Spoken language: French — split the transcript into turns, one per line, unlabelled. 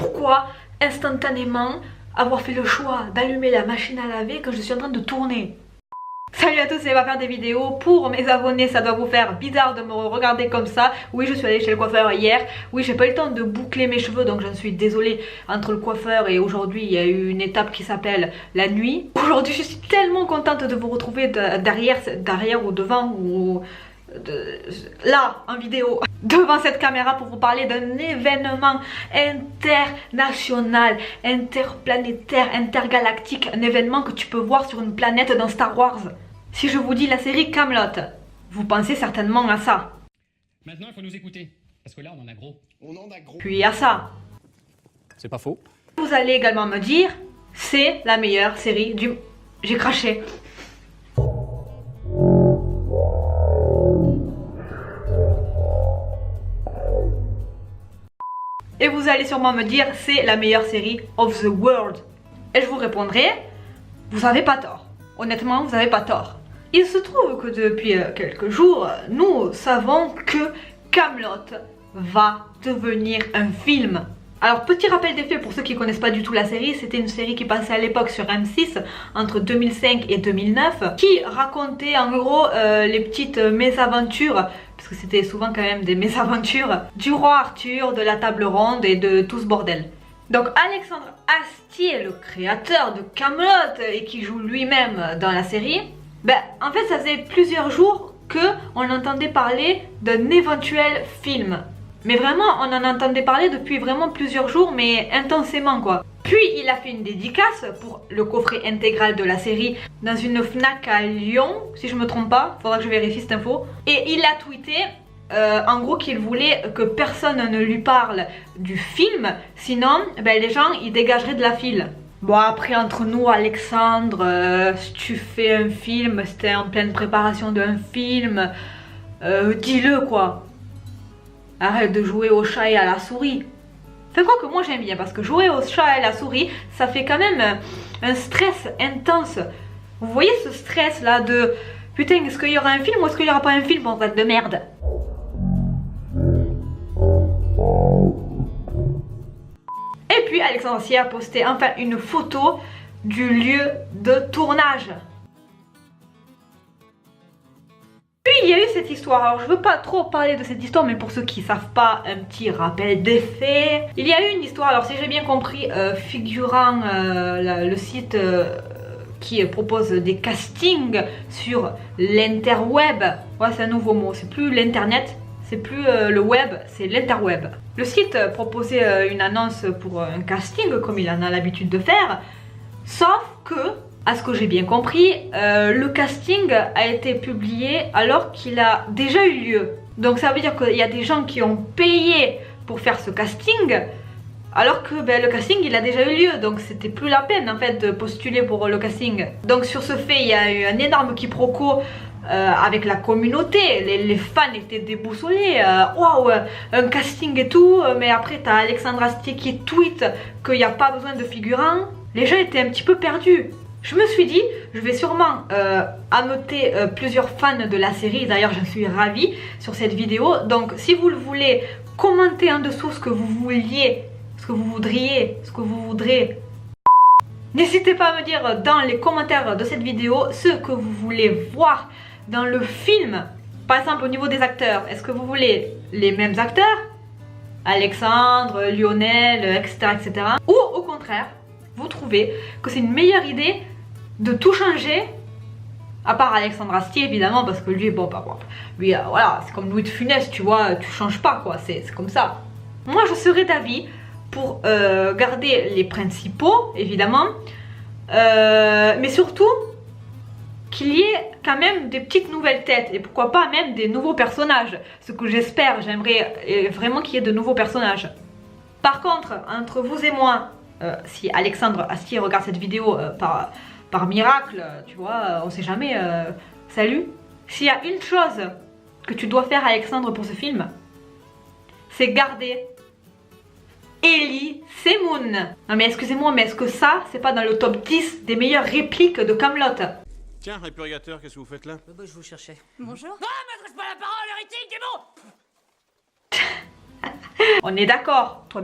pourquoi instantanément avoir fait le choix d'allumer la machine à laver quand je suis en train de tourner? Salut à tous, c'est Eva faire des vidéos. Pour mes abonnés, ça doit vous faire bizarre de me regarder comme ça. Oui, je suis allée chez le coiffeur hier. Oui, j'ai pas eu le temps de boucler mes cheveux, donc j'en suis désolée. Entre le coiffeur et aujourd'hui, il y a eu une étape qui s'appelle la nuit. Aujourd'hui, je suis tellement contente de vous retrouver derrière ou devant ou là en vidéo devant cette caméra pour vous parler d'un événement international, interplanétaire, intergalactique, un événement que tu peux voir sur une planète dans Star Wars. Si je vous dis la série Kaamelott, vous pensez certainement à ça.
Maintenant il faut nous écouter, parce que là on en a gros.
Puis à ça.
C'est pas faux.
Vous allez également me dire, c'est la meilleure série du... J'ai craché. Et vous allez sûrement me dire, c'est la meilleure série of the world. Et je vous répondrai, vous n'avez pas tort. Honnêtement, vous n'avez pas tort. Il se trouve que depuis quelques jours, nous savons que Kaamelott va devenir un film. Alors, petit rappel des faits pour ceux qui ne connaissent pas du tout la série, c'était une série qui passait à l'époque sur M6 entre 2005 et 2009 qui racontait en gros les petites mésaventures, parce que c'était souvent quand même des mésaventures, du roi Arthur, de la table ronde et de tout ce bordel. Donc Alexandre Astier, le créateur de Kaamelott et qui joue lui-même dans la série, en fait ça faisait plusieurs jours qu'on entendait parler d'un éventuel film. Mais vraiment, on en entendait parler depuis vraiment plusieurs jours, mais intensément quoi. Puis il a fait une dédicace pour le coffret intégral de la série dans une Fnac à Lyon, si je me trompe pas, faudra que je vérifie cette info. Et il a tweeté en gros qu'il voulait que personne ne lui parle du film, sinon les gens ils dégageraient de la file. Bon après entre nous Alexandre, si tu fais un film, c'était en pleine préparation d'un film, dis-le quoi. Arrête de jouer au chat et à la souris. Enfin quoi que moi j'aime bien parce que jouer au chat et à la souris ça fait quand même un stress intense. Vous voyez ce stress là de putain est-ce qu'il y aura un film ou est-ce qu'il n'y aura pas un film en fait de merde. Et puis Alexandre Astier a posté enfin une photo du lieu de tournage. Puis il y a eu cette histoire, alors je veux pas trop parler de cette histoire mais pour ceux qui savent pas, un petit rappel des faits. Il y a eu une histoire, alors si j'ai bien compris, figurant le site qui propose des castings sur l'interweb. Ouais c'est un nouveau mot, c'est plus l'internet, c'est plus le web, c'est l'interweb. Le site proposait une annonce pour un casting comme il en a l'habitude de faire, sauf que... à ce que j'ai bien compris, le casting a été publié alors qu'il a déjà eu lieu. Donc ça veut dire qu'il y a des gens qui ont payé pour faire ce casting, alors que le casting il a déjà eu lieu, donc c'était plus la peine en fait de postuler pour le casting. Donc sur ce fait, il y a eu un énorme quiproquo avec la communauté, les fans étaient déboussolés, waouh, un casting et tout, mais après t'as Alexandre Astier qui tweet qu'il n'y a pas besoin de figurants. Les gens étaient un petit peu perdus. Je me suis dit, je vais sûrement ameuter plusieurs fans de la série, d'ailleurs j'en suis ravie sur cette vidéo. Donc si vous le voulez, commentez en dessous ce que vous vouliez, ce que vous voudriez, ce que vous voudrez. N'hésitez pas à me dire dans les commentaires de cette vidéo ce que vous voulez voir dans le film. Par exemple au niveau des acteurs, est-ce que vous voulez les mêmes acteurs, Alexandre, Lionel, etc. etc. Ou au contraire, vous trouvez que c'est une meilleure idée de tout changer, à part Alexandre Astier évidemment parce que lui bon lui voilà c'est comme Louis de Funès, tu vois, tu changes pas quoi, c'est comme ça. Moi je serais d'avis pour garder les principaux évidemment, mais surtout qu'il y ait quand même des petites nouvelles têtes et pourquoi pas même des nouveaux personnages, ce que j'espère, j'aimerais vraiment qu'il y ait de nouveaux personnages. Par contre entre vous et moi, si Alexandre Astier regarde cette vidéo par miracle, tu vois, on sait jamais, salut. S'il y a une chose que tu dois faire Alexandre pour ce film, c'est garder Elie Semoun. Non mais excusez-moi, mais est-ce que ça, c'est pas dans le top 10 des meilleures répliques de Kaamelott?
Tiens, répurgateur, qu'est-ce que vous faites là?
Je vous cherchais.
Bonjour.
Non, m'adresse pas la parole, hérétique, c'est bon.
On est d'accord, toi